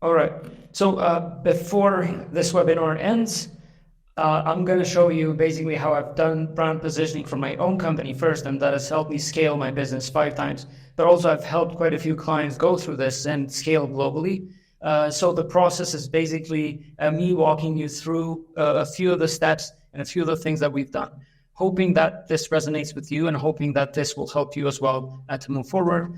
All right. So before this webinar ends, I'm going to show you basically how I've done brand positioning for my own company first, and that has helped me scale my business 5 times. But also, I've helped quite a few clients go through this and scale globally. So the process is basically me walking you through a few of the steps and a few of the things that we've done, hoping that this resonates with you and hoping that this will help you as well to move forward.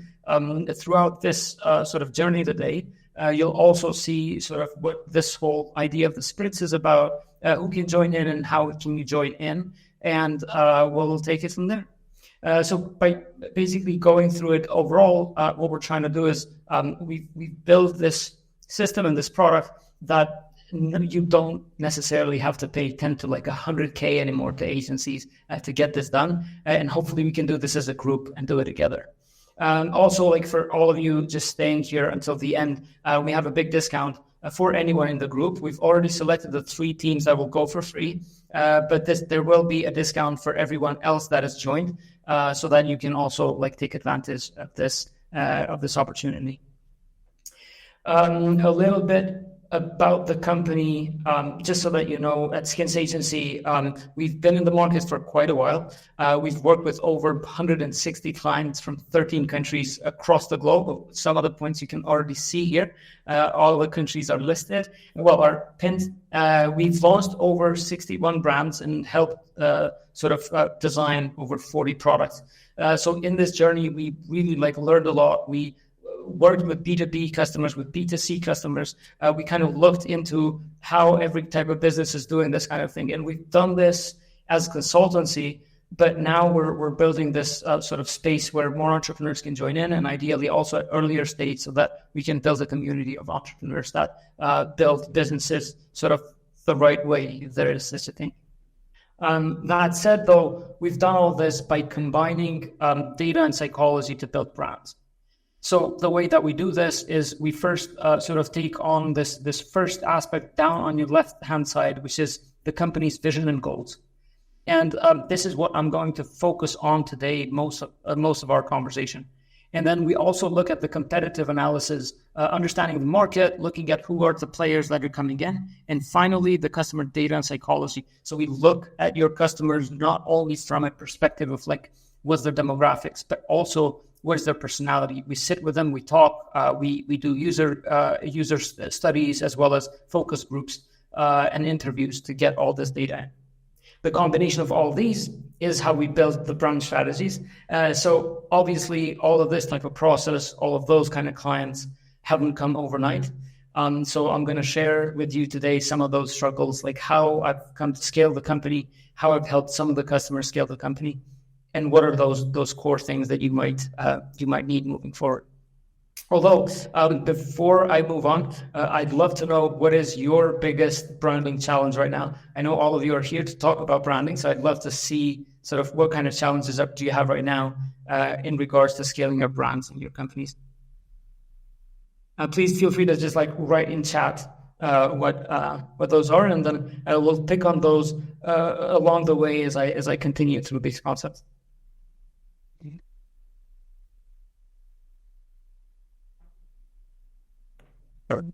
Throughout this sort of journey today, you'll also see sort of what this whole idea of the sprints is about, who can join in and how can you join in, and we'll take it from there. So by basically going through it overall, what we're trying to do is we build this system and this product that you don't necessarily have to pay 10 to like 100K anymore to agencies to get this done. And hopefully we can do this as a group and do it together. Also, like for all of you just staying here until the end, we have a big discount for anyone in the group. We've already selected the 3 teams that will go for free, but there will be a discount for everyone else that has joined, so that you can also like take advantage of this opportunity. A little bit about the company, just so that you know, at Skins Agency, we've been in the market for quite a while. We've worked with over 160 clients from 13 countries across the globe. Some of the points you can already see here. All the countries are listed. Well, are pinned. We've launched over 61 brands and helped design over 40 products. So in this journey, we really learned a lot. We worked with B2B customers, with B2C customers. We kind of looked into how every type of business is doing this kind of thing. And we've done this as consultancy, but now we're building this sort of space where more entrepreneurs can join in, and ideally also at earlier stage, so that we can build a community of entrepreneurs that build businesses sort of the right way, if there is such a thing. That said, though, we've done all this by combining data and psychology to build brands. So the way that we do this is we first sort of take on this first aspect down on your left-hand side, which is the company's vision and goals. And this is what I'm going to focus on today, most of our conversation. And then we also look at the competitive analysis, understanding the market, looking at who are the players that are coming in, and finally, the customer data and psychology. So we look at your customers not only from a perspective of like, what's their demographics, but also what is their personality. We sit with them, we talk, we do user studies as well as focus groups and interviews to get all this data in. The combination of all these is how we build the brand strategies. So obviously, all of this type of process, all of those kind of clients haven't come overnight. So I'm going to share with you today some of those struggles, like how I've come to scale the company, how I've helped some of the customers scale the company, and what are those core things that you might need moving forward. Although before I move on, I'd love to know, what is your biggest branding challenge right now? I know all of you are here to talk about branding, so I'd love to see sort of what kind of challenges do you have right now in regards to scaling your brands and your companies. Please feel free to just write in chat what those are, and then we'll pick on those along the way as I continue through these concepts. Sure.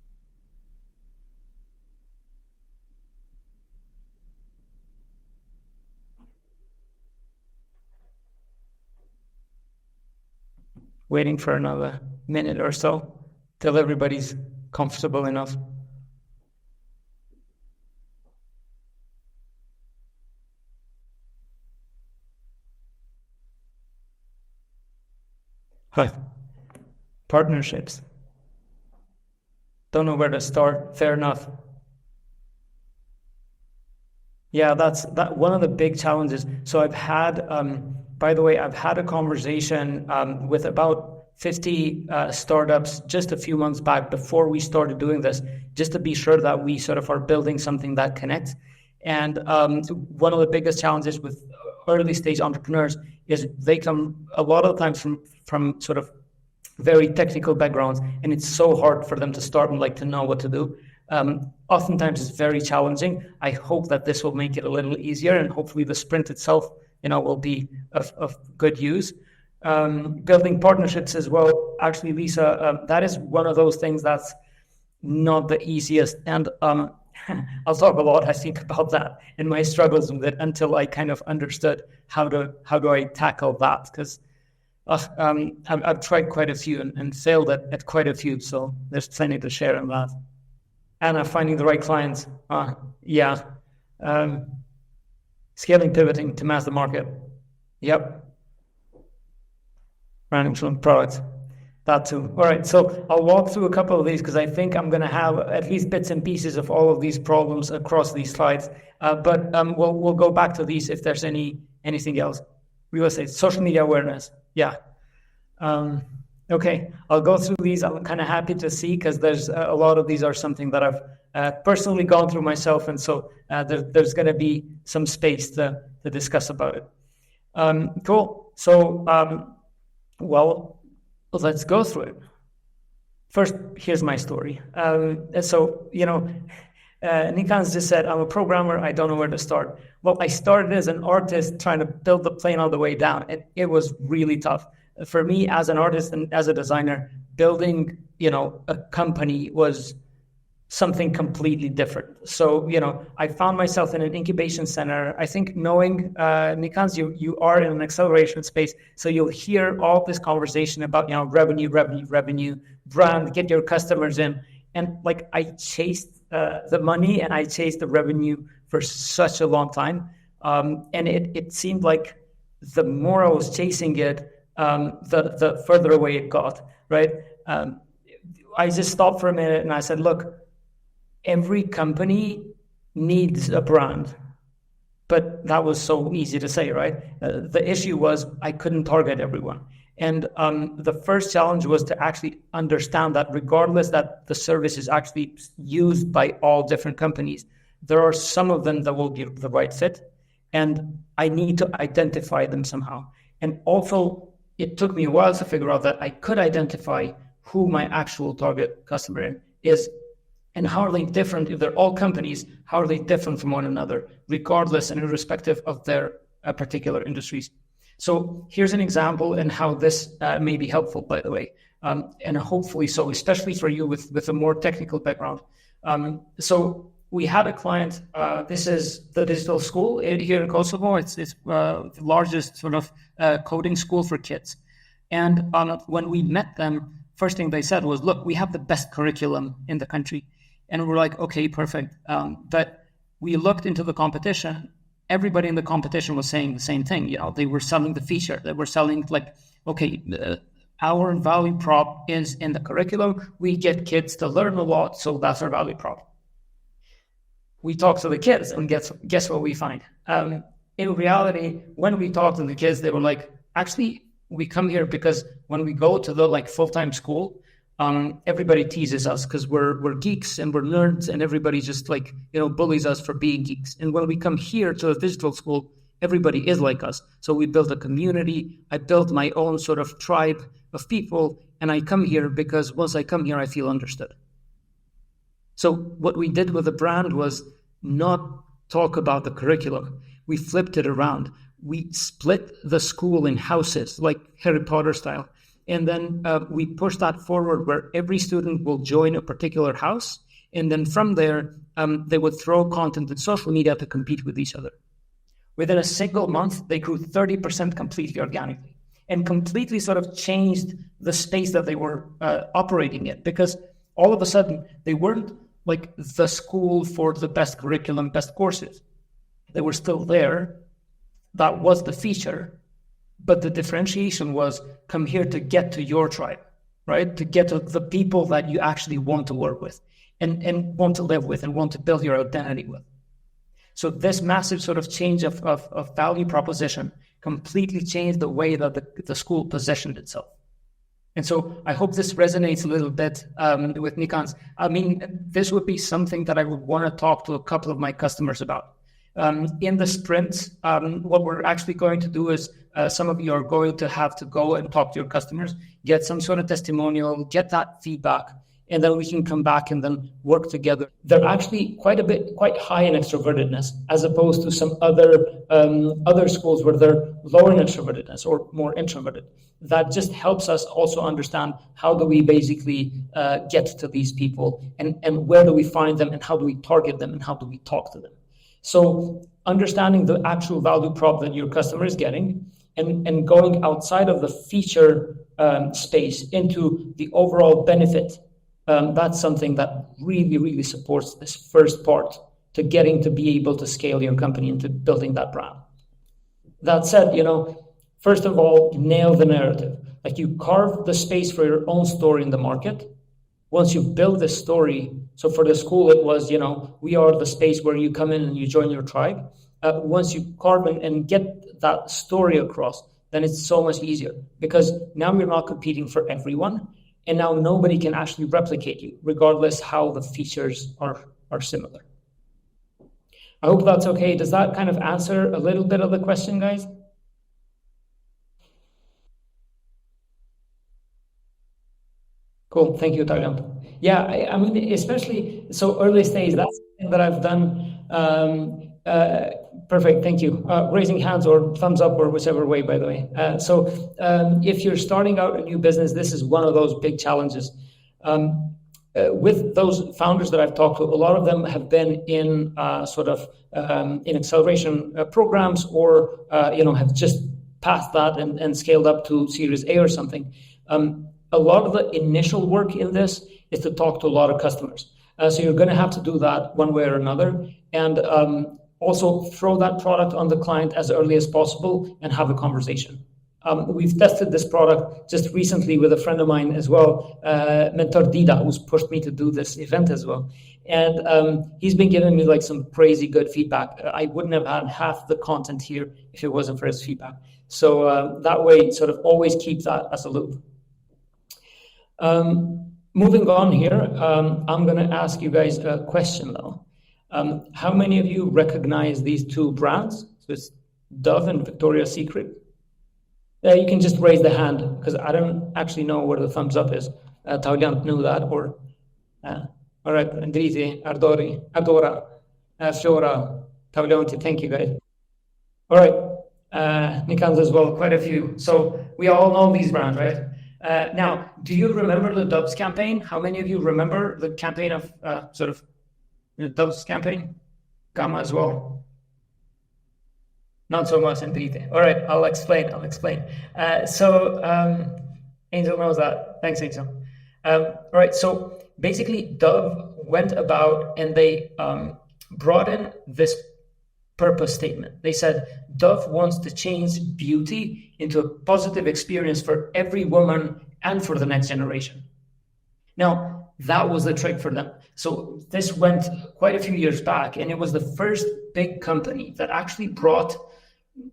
Waiting for another minute or so till everybody's comfortable enough. Hi. Partnerships. Don't know where to start. Fair enough. Yeah, that's one of the big challenges. So I've had, by the way, I've had a conversation with about 50 startups just a few months back before we started doing this, just to be sure that we sort of are building something that connects. And one of the biggest challenges with early stage entrepreneurs is they come a lot of times from sort of very technical backgrounds, and it's so hard for them to start and to know what to do. Oftentimes it's very challenging. I hope that this will make it a little easier, and hopefully the sprint itself, will be of good use. Building partnerships as well. Actually, Lisa, that is one of those things that's not the easiest. And I'll talk a lot, I think, about that and my struggles with it until I kind of understood how do I tackle that, because I've tried quite a few and failed at quite a few, so there's plenty to share on that. And finding the right clients, yeah. Scaling, pivoting to mass the market, yep. Branding from products, that too. All right, so I'll walk through a couple of these because I think I'm going to have at least bits and pieces of all of these problems across these slides. But we'll go back to these if there's anything else. Real estate, social media awareness, yeah. Okay, I'll go through these. I'm kind of happy to see because there's a lot of these are something that I've personally gone through myself, and so there's going to be some space to discuss about it. Cool. So, well, let's go through it. First, here's my story. So, Nikan's just said, I'm a programmer, I don't know where to start. Well, I started as an artist trying to build the plane all the way down. It was really tough. For me, as an artist and as a designer, building, a company was something completely different. So, I found myself in an incubation center. I think knowing, Nikans, you are in an acceleration space, so you'll hear all this conversation about, revenue, brand, get your customers in. And I chased the money and I chased the revenue for such a long time. And it seemed like the more I was chasing it, the further away it got, right? I just stopped for a minute and I said, look, every company needs a brand, but that was so easy to say, right? The issue was I couldn't target everyone. And the first challenge was to actually understand that regardless that the service is actually used by all different companies, there are some of them that will be the right fit, and I need to identify them somehow. And also, it took me a while to figure out that I could identify who my actual target customer is and how are they different. If they're all companies, how are they different from one another, regardless and irrespective of their particular industries. So here's an example and how this may be helpful, by the way, and hopefully so, especially for you with a more technical background. So we had a client, this is the digital school here in Kosovo. It's the largest sort of coding school for kids. And when we met them, first thing they said was, look, we have the best curriculum in the country. And we're like, okay, perfect. But we looked into the competition. Everybody in the competition was saying the same thing. They were selling the feature. They were selling our value prop is in the curriculum. We get kids to learn a lot, so that's our value prop. We talk to the kids and guess what we find? In reality, when we talk to the kids, they were like, actually, we come here because when we go to the full-time school, everybody teases us because we're geeks and we're nerds, and everybody just bullies us for being geeks. And when we come here to the digital school, everybody is like us. So we built a community. I built my own sort of tribe of people, and I come here because once I come here, I feel understood. So what we did with the brand was not talk about the curriculum. We flipped it around. We split the school in houses, like Harry Potter style. And then we pushed that forward where every student will join a particular house. And then from there, they would throw content in social media to compete with each other. Within a single month, they grew 30% completely organically and completely sort of changed the space that they were operating in, because all of a sudden they weren't like the school for the best curriculum, best courses. They were still there. That was the feature. But the differentiation was come here to get to your tribe, right? To get to the people that you actually want to work with and want to live with and want to build your identity with. So this massive sort of change of value proposition completely changed the way that the school positioned itself. And so I hope this resonates a little bit with Nikans. I mean, this would be something that I would want to talk to a couple of my customers about. In the sprints, what we're actually going to do is some of you are going to have to go and talk to your customers, get some sort of testimonial, get that feedback, and then we can come back and then work together. They're actually quite high in extrovertedness, as opposed to some other schools where they're lower in extrovertedness or more introverted. That just helps us also understand how do we basically get to these people, and where do we find them, and how do we target them, and how do we talk to them. So understanding the actual value prop that your customer is getting, and going outside of the feature space into the overall benefit, that's something that really, really supports this first part to getting to be able to scale your company into building that brand. That said, first of all, nail the narrative. Like, you carve the space for your own story in the market. Once you build this story, so for the school, it was, we are the space where you come in and you join your tribe. Once you carve and get that story across, then it's so much easier, because now you're not competing for everyone, and now nobody can actually replicate you, regardless how the features are similar. I hope that's okay. Does that kind of answer a little bit of the question, guys? Cool. Thank you, Tarjan. Yeah, I mean, especially so early stage, that's something that I've done. Perfect. Thank you. Raising hands or thumbs up or whichever way, by the way. So if you're starting out a new business, this is one of those big challenges. With those founders that I've talked to, a lot of them have been in in acceleration programs, or have just passed that and scaled up to Series A or something. A lot of the initial work in this is to talk to a lot of customers. So you're going to have to do that one way or another, and also throw that product on the client as early as possible and have a conversation. We've tested this product just recently with a friend of mine as well, Mentor Dida, who's pushed me to do this event as well. And he's been giving me like some crazy good feedback. I wouldn't have had half the content here if it wasn't for his feedback. So that way, sort of always keep that as a loop. Moving on here, I'm going to ask you guys a question though. How many of you recognize these two brands? So it's Dove and Victoria's Secret. You can just raise the hand, because I don't actually know where the thumbs up is. Tauliant knew that, or all right, Andriti, Ardora, Fiora, Taulianti, thank you guys. All right, Nikans as well, quite a few. So we all know these brands, right? Now, do you remember the Dove's campaign? How many of you remember the campaign of Dove's campaign? Gamma as well. Not so much, Enrique. All right, I'll explain. Angel knows that. Thanks, Angel. All right, so basically Dove went about and they brought in this purpose statement. They said, Dove wants to change beauty into a positive experience for every woman and for the next generation. Now, that was the trick for them. So this went quite a few years back, and it was the first big company that actually brought,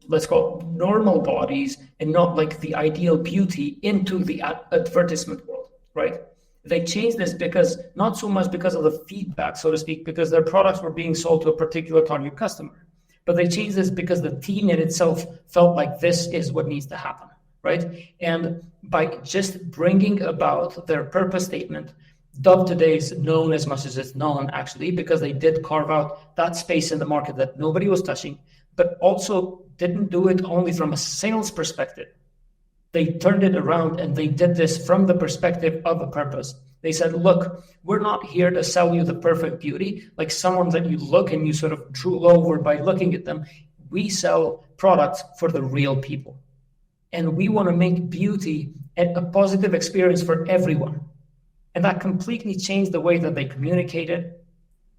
let's call it, normal bodies and not like the ideal beauty into the advertisement world, right? They changed this because, not so much because of the feedback, so to speak, because their products were being sold to a particular target customer, but they changed this because the team in itself felt like this is what needs to happen, right? And by just bringing about their purpose statement, Dove today is known as much as it's known, actually, because they did carve out that space in the market that nobody was touching, but also didn't do it only from a sales perspective. They turned it around and they did this from the perspective of a purpose. They said, look, we're not here to sell you the perfect beauty, like someone that you look and you sort of drool over by looking at them. We sell products for the real people. And we want to make beauty a positive experience for everyone. And that completely changed the way that they communicated,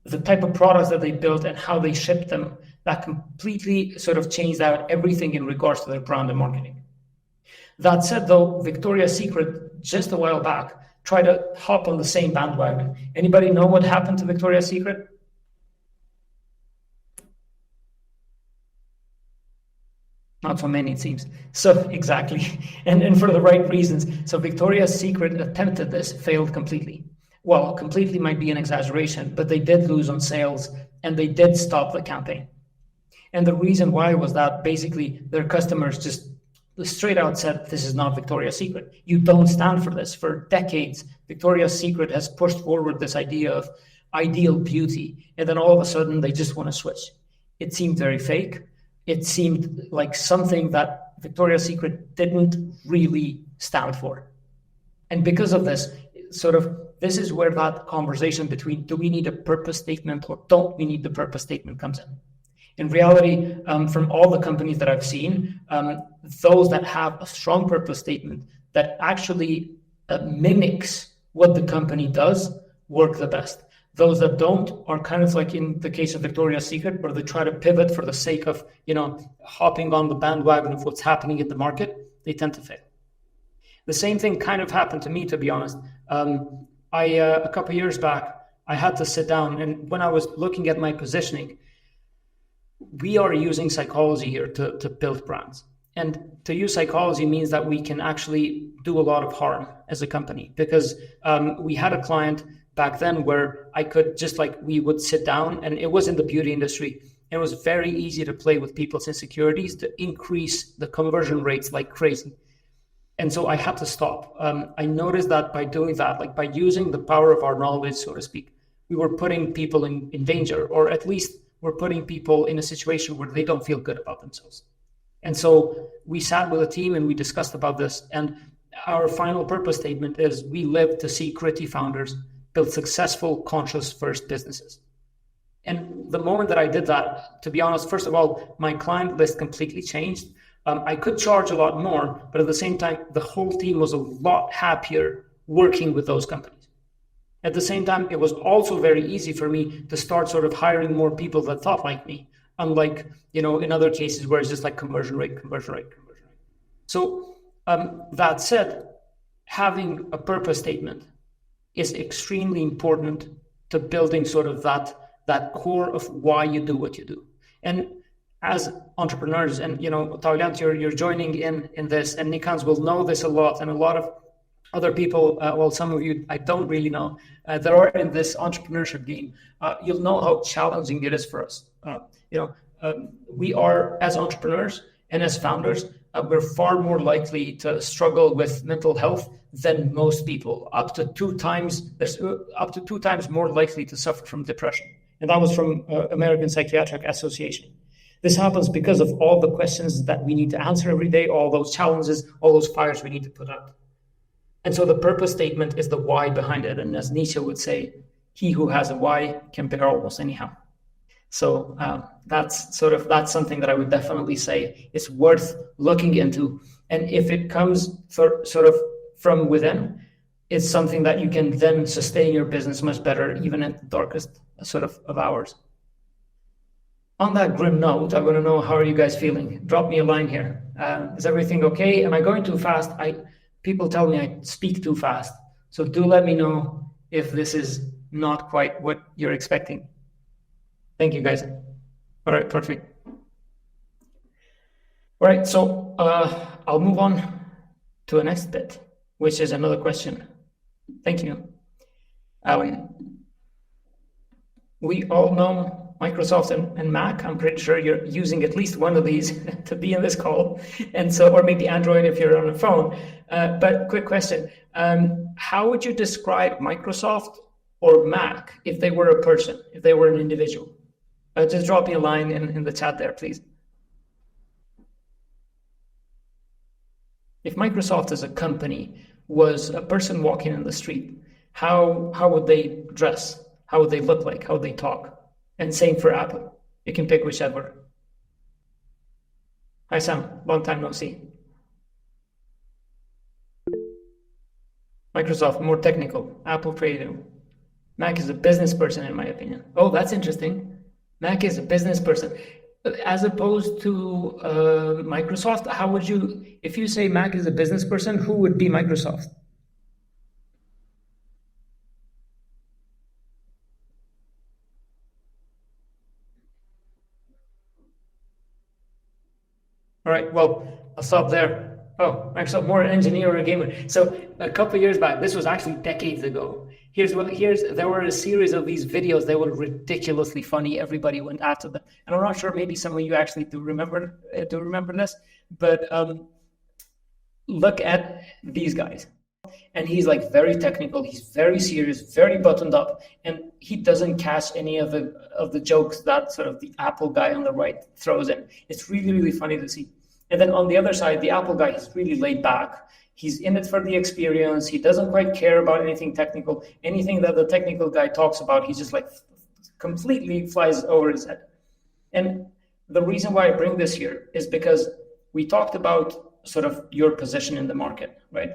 the type of products that they built and how they shipped them. That completely sort of changed out everything in regards to their brand and marketing. That said, though, Victoria's Secret, just a while back, tried to hop on the same bandwagon. Anybody know what happened to Victoria's Secret? Not so many, it seems. So exactly, and for the right reasons. So Victoria's Secret attempted this, failed completely. Well, completely might be an exaggeration, but they did lose on sales and they did stop the campaign. And the reason why was that basically their customers just straight out said, this is not Victoria's Secret. You don't stand for this. For decades, Victoria's Secret has pushed forward this idea of ideal beauty. And then all of a sudden, they just want to switch. It seemed very fake. It seemed like something that Victoria's Secret didn't really stand for. And because of this, this is where that conversation between do we need a purpose statement or don't we need the purpose statement comes in. In reality, from all the companies that I've seen, those that have a strong purpose statement that actually mimics what the company does work the best. Those that don't are kind of like in the case of Victoria's Secret, where they try to pivot for the sake of, hopping on the bandwagon of what's happening in the market. They tend to fail. The same thing kind of happened to me, to be honest. A couple of years back, I had to sit down, and when I was looking at my positioning, we are using psychology here to build brands. And to use psychology means that we can actually do a lot of harm as a company, because we had a client back then where I could we would sit down, and it was in the beauty industry. It was very easy to play with people's insecurities to increase the conversion rates like crazy. And so I had to stop. I noticed that by doing that, by using the power of our knowledge, so to speak, we were putting people in danger, or at least we're putting people in a situation where they don't feel good about themselves. And so we sat with a team and we discussed about this. And our final purpose statement is we live to see gritty founders build successful, conscious first businesses. And the moment that I did that, to be honest, first of all, my client list completely changed. I could charge a lot more, but at the same time, the whole team was a lot happier working with those companies. At the same time, it was also very easy for me to start hiring more people that thought like me, unlike, in other cases where it's just like conversion rate. So that said, having a purpose statement is extremely important to building that core of why you do what you do. And as entrepreneurs, and Tauliant, you're joining in this, and Nikans will know this a lot, and a lot of other people, some of you I don't really know, that are in this entrepreneurship game, you'll know how challenging it is for us. We are, as entrepreneurs and as founders, we're far more likely to struggle with mental health than most people, up to two times more likely to suffer from depression. And that was from American Psychiatric Association. This happens because of all the questions that we need to answer every day, all those challenges, all those fires we need to put out. And so the purpose statement is the why behind it. And as Nietzsche would say, he who has a why can bear almost anyhow. So that's something that I would definitely say is worth looking into. And if it comes from within, it's something that you can then sustain your business much better, even at the darkest of hours. On that grim note, I want to know, how are you guys feeling? Drop me a line here. Is everything okay? Am I going too fast? People tell me I speak too fast. So do let me know if this is not quite what you're expecting. Thank you, guys. All right, perfect. All right, so I'll move on to the next bit, which is another question. Thank you. We all know Microsoft and Mac. I'm pretty sure you're using at least one of these to be in this call, and so, or maybe Android if you're on a phone. But quick question: how would you describe Microsoft or Mac if they were a person, if they were an individual? Just drop me a line in the chat there, please. If Microsoft as a company was a person walking in the street, how would they dress? How would they look like? How would they talk? And same for Apple. You can pick whichever. Hi, Sam. Long time no see. Microsoft, more technical. Apple, creative. Mac is a business person, in my opinion. Oh, that's interesting. Mac is a business person. As opposed to Microsoft, how would you, if you say Mac is a business person, who would be Microsoft? All right, well, I'll stop there. Oh, Microsoft, more engineer or a gamer. So a couple of years back, this was actually decades ago. There were a series of these videos. They were ridiculously funny. Everybody went after them. And I'm not sure, maybe some of you actually do remember this, but look at these guys. And he's like very technical, he's very serious, very buttoned up, and he doesn't catch any of the jokes that sort of the Apple guy on the right throws in. It's really, really funny to see. And then on the other side, the Apple guy is really laid back. He's in it for the experience. He doesn't quite care about anything technical. Anything that the technical guy talks about, he's just like completely flies over his head. And the reason why I bring this here is because we talked about sort of your position in the market, right?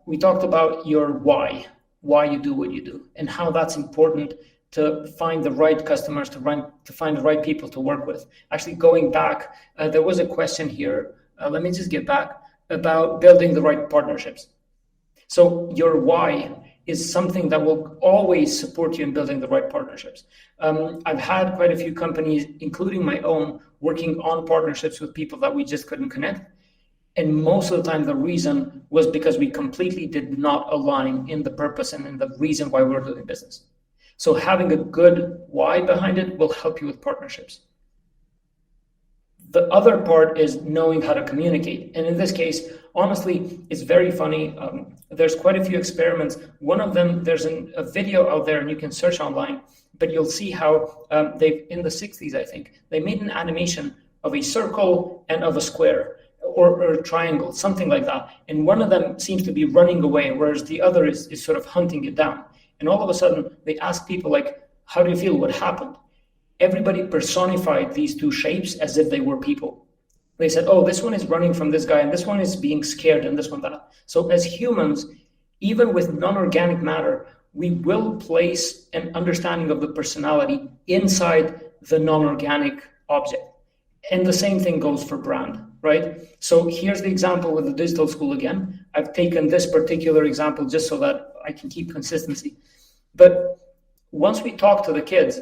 We talked about your why you do what you do, and how that's important to find the right customers, to find the right people to work with. Actually, going back, there was a question here. Let me just get back about building the right partnerships. So your why is something that will always support you in building the right partnerships. I've had quite a few companies, including my own, working on partnerships with people that we just couldn't connect. And most of the time, the reason was because we completely did not align in the purpose and in the reason why we're doing business. So having a good why behind it will help you with partnerships. The other part is knowing how to communicate. And in this case, honestly, it's very funny. There's quite a few experiments. One of them, there's a video out there and you can search online, but you'll see how in the 60s, I think, they made an animation of a circle and of a square. Or a triangle, something like that. And one of them seems to be running away, whereas the other is sort of hunting it down. And all of a sudden, they ask people like, how do you feel? What happened? Everybody personified these two shapes as if they were people. They said, oh, this one is running from this guy, and this one is being scared, and this one that. So as humans, even with non-organic matter, we will place an understanding of the personality inside the non-organic object. And the same thing goes for brand. Right? So here's the example with the digital school again. I've taken this particular example just so that I can keep consistency. But once we talked to the kids,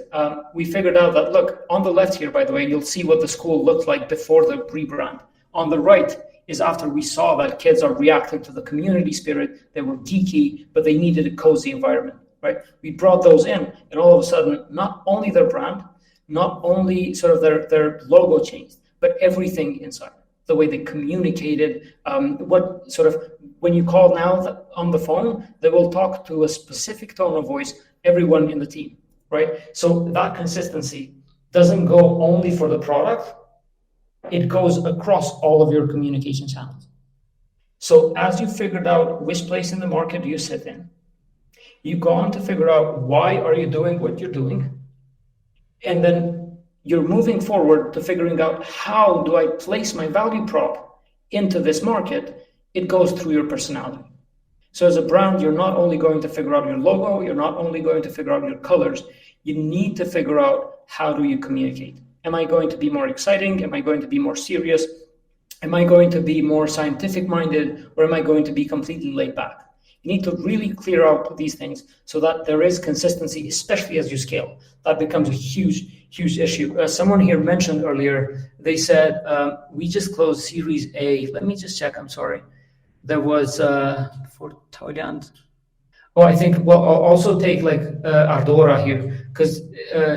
we figured out that, look, on the left here, by the way, you'll see what the school looked like before the rebrand. On the right is after we saw that kids are reacting to the community spirit. They were geeky, but they needed a cozy environment, right? We brought those in, and all of a sudden, not only their brand, not only sort of their logo changed, but everything inside. The way they communicated, what sort of, when you call now on the phone, they will talk to a specific tone of voice, everyone in the team, right? So that consistency doesn't go only for the product, it goes across all of your communication channels. So as you figured out which place in the market you sit in, you go on to figure out why are you doing what you're doing, and then you're moving forward to figuring out how do I place my value prop into this market. It goes through your personality. So as a brand, you're not only going to figure out your logo, you're not only going to figure out your colors, you need to figure out how do you communicate. Am I going to be more exciting? Am I going to be more serious? Am I going to be more scientific minded? Or am I going to be completely laid back? You need to really clear out these things so that there is consistency, especially as you scale. That becomes a huge issue. Someone here mentioned earlier, they said, we just closed Series A. Let me just check, I'm sorry. There was, for Thailand. Oh, I think, well, I'll also take like Ardora here, because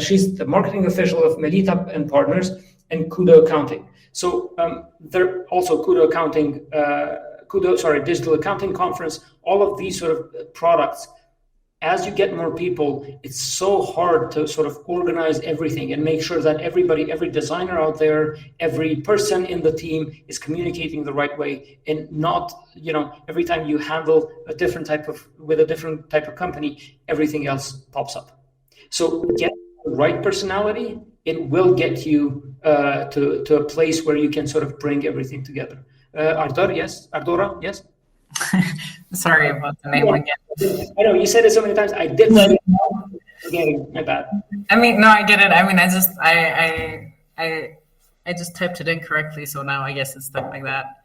she's the marketing official of Melita and Partners and Kudo Accounting. So they're also Kudo Accounting, Digital Accounting Conference, all of these sort of products. As you get more people, it's so hard to sort of organize everything and make sure that everybody, every designer out there, every person in the team is communicating the right way, and not, every time you handle with a different type of company, everything else pops up. So get the right personality, it will get you to a place where you can sort of bring everything together. Ardora, yes? Sorry about the name again. I know you said it so many times. I did. Again, my bad. I mean, no, I get it. I mean, I just typed it in correctly, so now I guess it's stuff like that.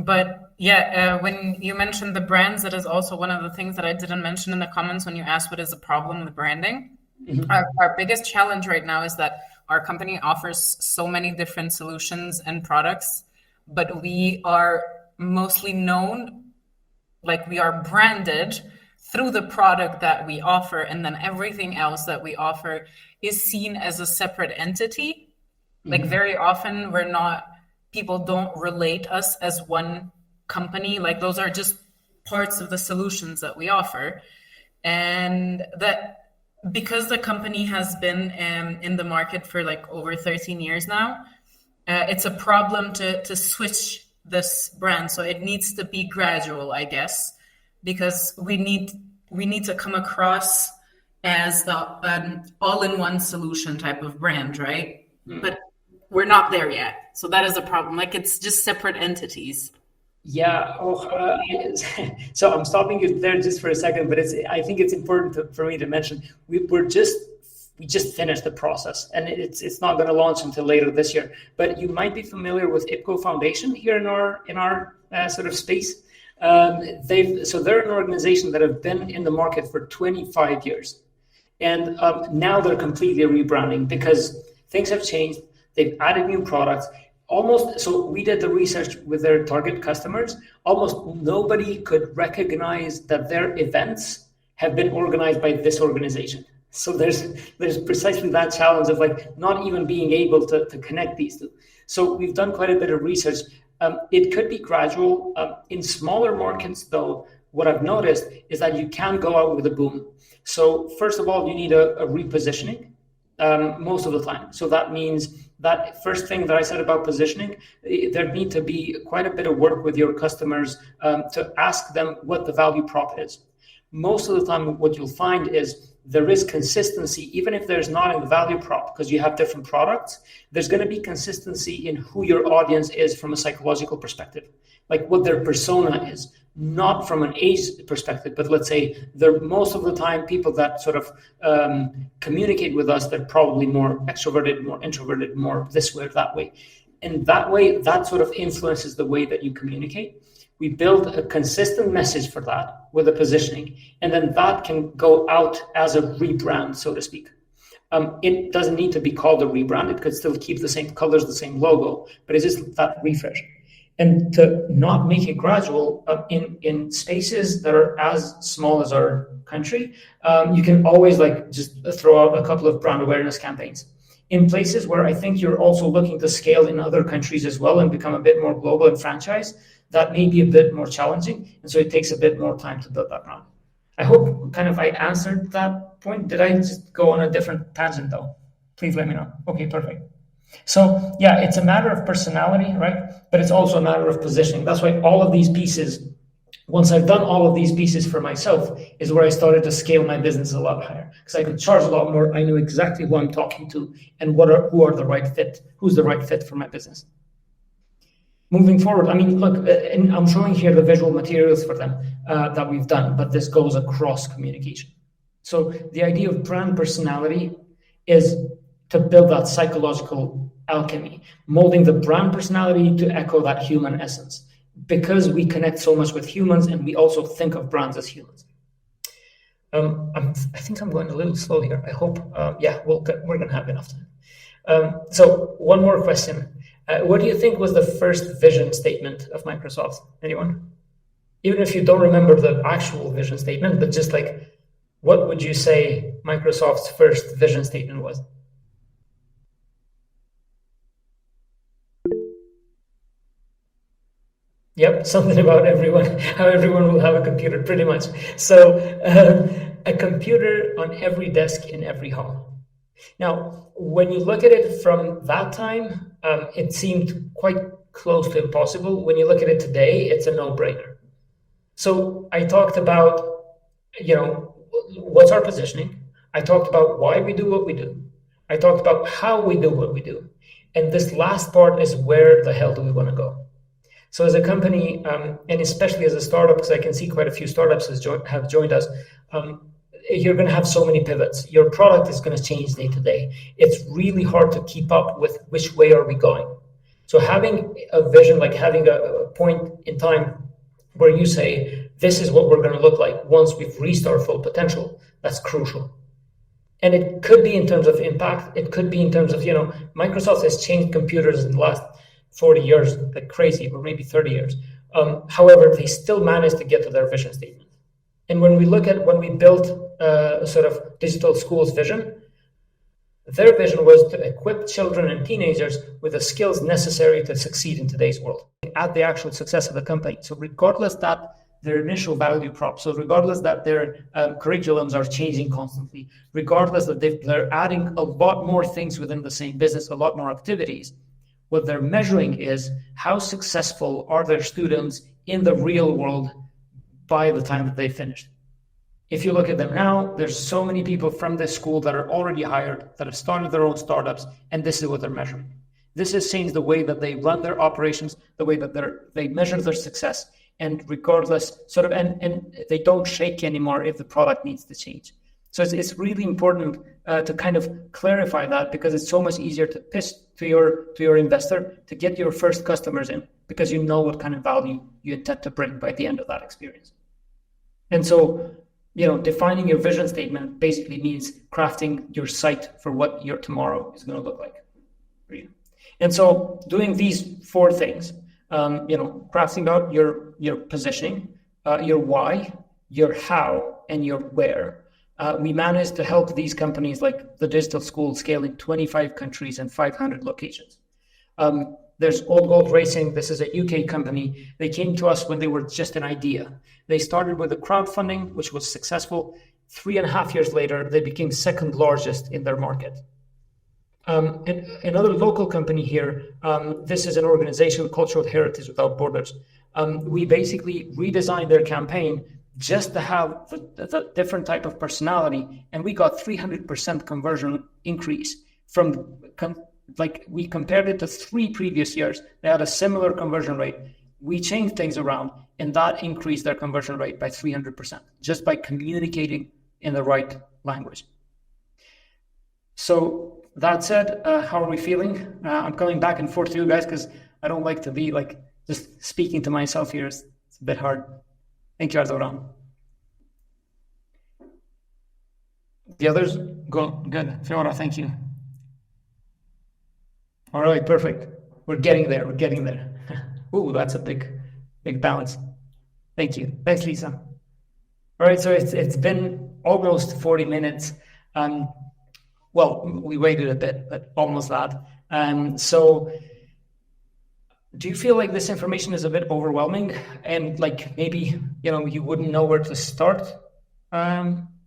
But yeah, when you mentioned the brands, that is also one of the things that I didn't mention in the comments when you asked what is the problem with branding. Mm-hmm. Our biggest challenge right now is that our company offers so many different solutions and products, but we are mostly known, like we are branded through the product that we offer, and then everything else that we offer is seen as a separate entity. Mm-hmm. Like very often people don't relate us as one company. Like those are just parts of the solutions that we offer. And that because the company has been in the market for like over 13 years now, it's a problem to switch this brand. So it needs to be gradual, I guess, because we need to come across as the all-in-one solution type of brand, right? But we're not there yet. So that is a problem. Like it's just separate entities. Yeah. So I'm stopping you there just for a second, but I think it's important for me to mention we just finished the process, and it's not going to launch until later this year. But you might be familiar with IPCO Foundation here in our sort of space. They're an organization that have been in the market for 25 years, and now they're completely rebranding because things have changed. They've added new products. So we did the research with their target customers. Almost nobody could recognize that their events have been organized by this organization. So there's precisely that challenge of like not even being able to connect these two. So we've done quite a bit of research. It could be gradual. In smaller markets, though, what I've noticed is that you can go out with a boom. So first of all, you need a repositioning most of the time. So that means that first thing that I said about positioning, there need to be quite a bit of work with your customers to ask them what the value prop is. Most of the time, what you'll find is there is consistency, even if there's not in the value prop, because you have different products, there's going to be consistency in who your audience is from a psychological perspective, like what their persona is, not from an age perspective, but let's say they're most of the time people that sort of communicate with us, they're probably more extroverted, more introverted, more this way or that way. And that way, that sort of influences the way that you communicate. We build a consistent message for that with a positioning, and then that can go out as a rebrand, so to speak. It doesn't need to be called a rebrand. It could still keep the same colors, the same logo, but it's just that refresh. And to not make it gradual in spaces that are as small as our country, you can always like just throw out a couple of brand awareness campaigns. In places where I think you're also looking to scale in other countries as well and become a bit more global and franchise, that may be a bit more challenging. And so it takes a bit more time to build that brand. I hope kind of I answered that point. Did I just go on a different tangent though? Please let me know. Okay, perfect. So yeah, it's a matter of personality, right? But it's also a matter of positioning. That's why all of these pieces, once I've done all of these pieces for myself, is where I started to scale my business a lot higher because I could charge a lot more. I knew exactly who I'm talking to and who's the right fit for my business. Moving forward, I mean, look, and I'm showing here the visual materials for them that we've done, but this goes across communication. So the idea of brand personality is to build that psychological alchemy, molding the brand personality to echo that human essence, because we connect so much with humans and we also think of brands as humans. I think I'm going a little slow here. I hope, we're going to have enough time. So one more question. What do you think was the first vision statement of Microsoft? Anyone? Even if you don't remember the actual vision statement, but just like, what would you say Microsoft's first vision statement was? Yep, something about how everyone will have a computer, pretty much. So a computer on every desk in every home. Now, when you look at it from that time, it seemed quite close to impossible. When you look at it today, it's a no-brainer. So I talked about, what's our positioning? I talked about why we do what we do. I talked about how we do what we do. And this last part is where the hell do we want to go? So as a company, and especially as a startup, because I can see quite a few startups have joined us, you're going to have so many pivots. Your product is going to change day to day. It's really hard to keep up with which way are we going. So having a vision, like having a point in time where you say, this is what we're going to look like once we've reached our full potential, that's crucial. And it could be in terms of impact. It could be in terms of, Microsoft has changed computers in the last 40 years like crazy, or maybe 30 years. However, they still managed to get to their vision statement. And when we built sort of digital schools vision, Their vision was to equip children and teenagers with the skills necessary to succeed in today's world, at the actual success of the company. So regardless that their initial value prop, so regardless that their curriculums are changing constantly, regardless that they're adding a lot more things within the same business, a lot more activities, what they're measuring is how successful are their students in the real world by the time that they finished. If you look at them now, there's so many people from this school that are already hired, that have started their own startups, and this is what they're measuring. This has changed the way that they run their operations, the way that they measure their success, and regardless, and they don't shake anymore if the product needs to change. So it's really important to kind of clarify that, because it's so much easier to pitch to your investor to get your first customers in, because you know what kind of value you intend to bring by the end of that experience. And so, defining your vision statement basically means crafting your site for what your tomorrow is going to look like for you. And so doing these 4 things, crafting out your positioning, your why, your how, and your where. We managed to help these companies like the Digital School scale in 25 countries and 500 locations. There's Old Gold Racing. This is a UK company. They came to us when they were just an idea. They started with a crowdfunding, which was successful. 3.5 years later, they became second largest in their market. Another local company here, this is an organization, Cultural Heritage Without Borders. We basically redesigned their campaign just to have the different type of personality, and we got 300% conversion increase we compared it to 3 previous years. They had a similar conversion rate. We changed things around, and that increased their conversion rate by 300% just by communicating in the right language. So that said, how are we feeling? I'm coming back and forth to you guys because I don't like to be just speaking to myself here. It's a bit hard. Thank you, Ardoran. The others go good. Fiora, thank you. All right, perfect. We're getting there. Ooh, that's a big balance. Thank you. Thanks, Lisa. All right, so it's been almost 40 minutes. Well, we waited a bit, but almost that. So do you feel like this information is a bit overwhelming and maybe, you wouldn't know where to start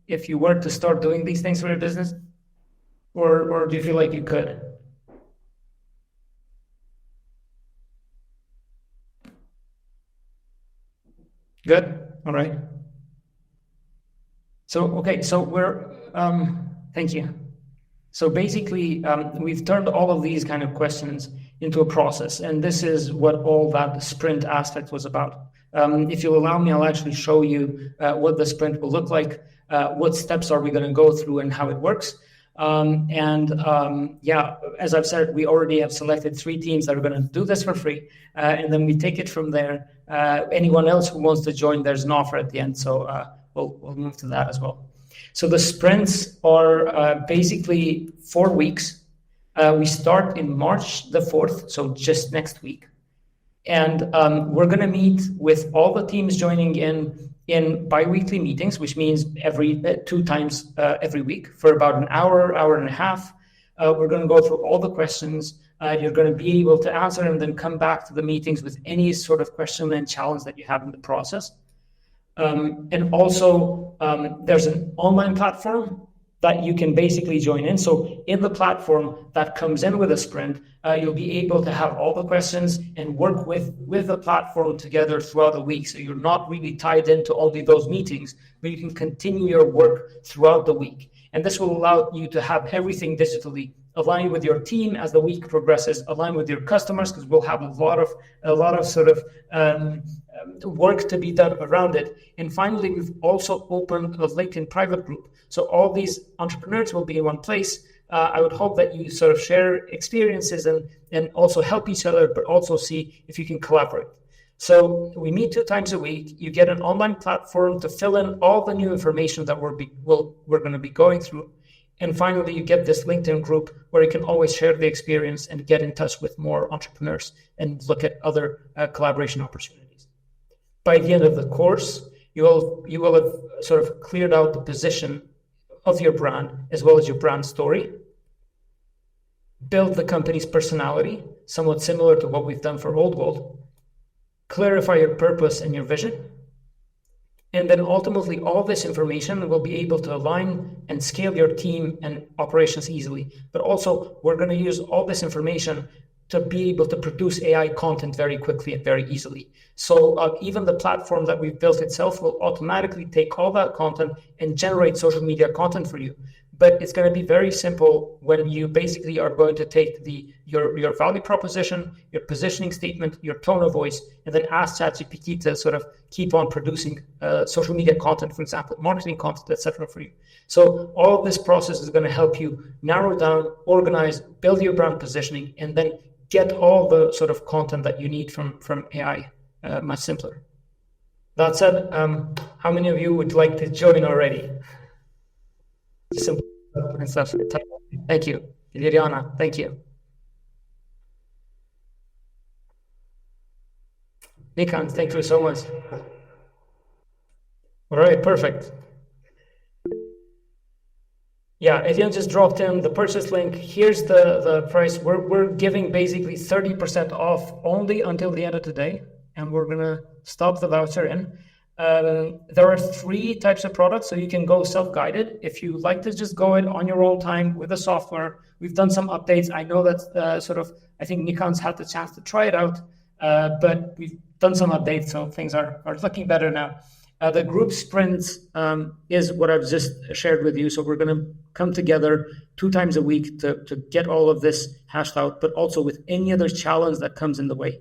if you were to start doing these things for your business? Or do you feel like you could? Good. All right. So we're thank you. So basically, we've turned all of these kind of questions into a process, and this is what all that sprint aspect was about. If you'll allow me, I'll actually show you what the sprint will look like, what steps are we going to go through, and how it works. As I've said, we already have selected 3 teams that are going to do this for free, and then we take it from there. Anyone else who wants to join, there's an offer at the end, so we'll move to that as well. So the sprints are basically 4 weeks. We start in March the 4th, so just next week. And we're going to meet with all the teams joining in bi-weekly meetings, which means every 2 times every week for about an hour and a half. We're going to go through all the questions. You're going to be able to answer and then come back to the meetings with any sort of question and challenge that you have in the process. And also, there's an online platform that you can basically join in. So in the platform that comes in with a sprint, you'll be able to have all the questions and work with the platform together throughout the week. So you're not really tied into only those meetings, but you can continue your work throughout the week. And this will allow you to have everything digitally, align with your team as the week progresses, align with your customers, because we'll have a lot of sort of work to be done around it. And finally, we've also opened a LinkedIn private group. So all these entrepreneurs will be in one place. I would hope that you sort of share experiences and also help each other, but also see if you can collaborate. So we meet 2 times a week. You get an online platform to fill in all the new information that we're going to be going through. And finally, you get this LinkedIn group where you can always share the experience and get in touch with more entrepreneurs and look at other collaboration opportunities. By the end of the course, you will have sort of cleared out the position of your brand as well as your brand story. build the company's personality, somewhat similar to what we've done for Old Gold, clarify your purpose and your vision, and then ultimately all this information will be able to align and scale your team and operations easily. But also we're going to use all this information to be able to produce AI content very quickly and very easily. So even the platform that we've built itself will automatically take all that content and generate social media content for you. But it's going to be very simple when you basically are going to take your value proposition, your positioning statement, your tone of voice, and then ask ChatGPT to sort of keep on producing social media content, for example, marketing content, etc. for you. So all of this process is going to help you narrow down, organize, build your brand positioning, and then get all the sort of content that you need from AI much simpler. That said, how many of you would like to join already? Simple and stuff. Thank you. Liliana, thank you. Nikan, thank you so much. All right, perfect. Yeah, Etienne just dropped in the purchase link. Here's the price. We're giving basically 30% off only until the end of today, and we're gonna stop the voucher in. There are 3 types of products, so you can go self-guided. If you like to just go in on your own time with the software, we've done some updates. I know that I think Nikon's had the chance to try it out, but we've done some updates, so things are looking better now. The group sprints is what I've just shared with you. So we're going to come together 2 times a week to get all of this hashed out, but also with any other challenge that comes in the way.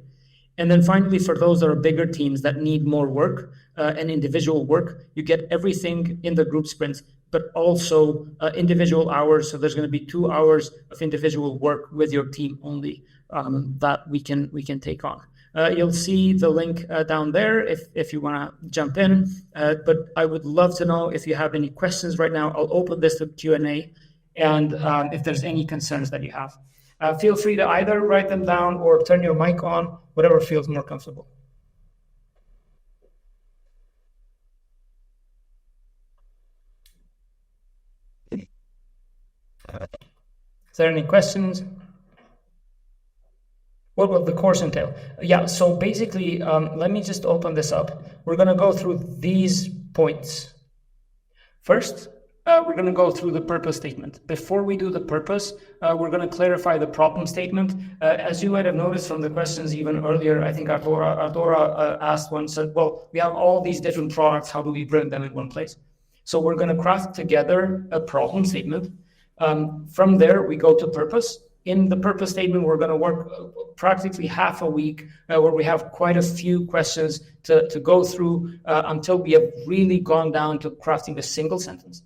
And then finally, for those that are bigger teams that need more work and individual work, you get everything in the group sprints, but also individual hours. So there's going to be 2 hours of individual work with your team only that we can take on. You'll see the link down there if you want to jump in. But I would love to know if you have any questions right now. I'll open this to Q&A, and if there's any concerns that you have. Feel free to either write them down or turn your mic on, whatever feels more comfortable. Is there any questions? What will the course entail? Yeah, so basically, let me just open this up. We're going to go through these points. First, we're going to go through the purpose statement. Before we do the purpose, we're going to clarify the problem statement. As you might have noticed from the questions even earlier, I think Ardora asked one, said, well, we have all these different products. How do we bring them in one place? So we're going to craft together a problem statement. From there, we go to purpose. In the purpose statement, we're going to work practically half a week where we have quite a few questions to go through until we have really gone down to crafting a single sentence.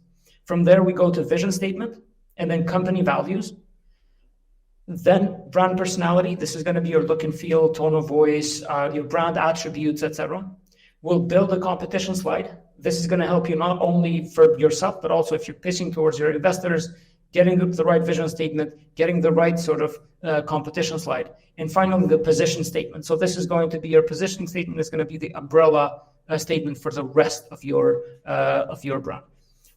From there, we go to vision statement and then company values. Then brand personality. This is going to be your look and feel, tone of voice, your brand attributes, etc. We'll build a competition slide. This is going to help you not only for yourself, but also if you're pitching towards your investors, getting the right vision statement, getting the right sort of competition slide. And finally, the position statement. So this is going to be your positioning statement. Is going to be the umbrella statement for the rest of your brand.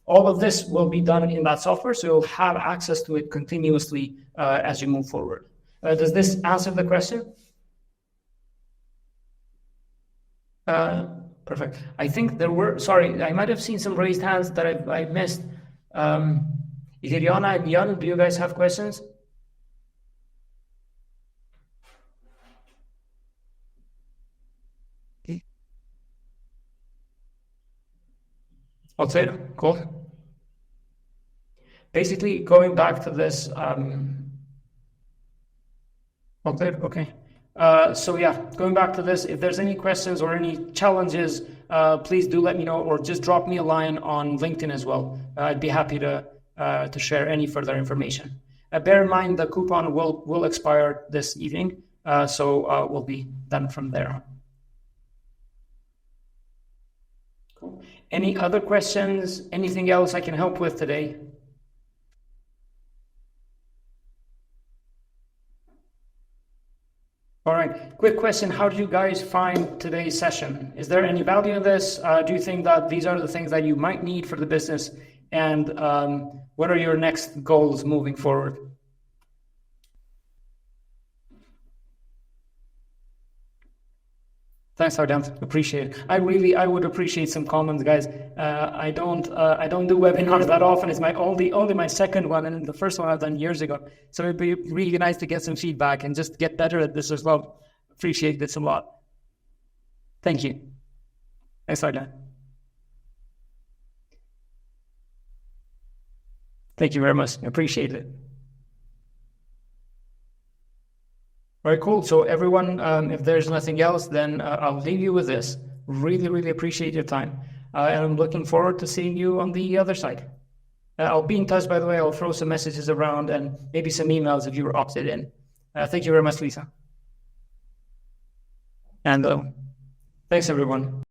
All of this will be done in that software, so you'll have access to it continuously as you move forward. Does this answer the question? Perfect. I think there were, sorry, I might have seen some raised hands that I missed. Iriana and Jan, do you guys have questions? Okay, cool. Basically, going back to this, okay. So yeah, going back to this, if there's any questions or any challenges, please do let me know, or just drop me a line on LinkedIn as well. I'd be happy to share any further information. Bear in mind the coupon will expire this evening, so we'll be done from there. Cool. Any other questions? Anything else I can help with today? All right, quick question. How did you guys find today's session? Is there any value in this? Do you think that these are the things that you might need for the business? And what are your next goals moving forward? Thanks, Ardent. Appreciate it. I would appreciate some comments, guys. I don't do webinars that often. It's my only my second one, and the first one I've done years ago. So it'd be really nice to get some feedback and just get better at this as well. Appreciate this a lot. Thank you. Thanks, Ardent. Thank you very much. Appreciate it. Very cool. So everyone, if there's nothing else, then I'll leave you with this. Really, really appreciate your time. And I'm looking forward to seeing you on the other side. I'll be in touch, by the way. I'll throw some messages around and maybe some emails if you were opted in. Thank you very much, Lisa. And thanks, everyone.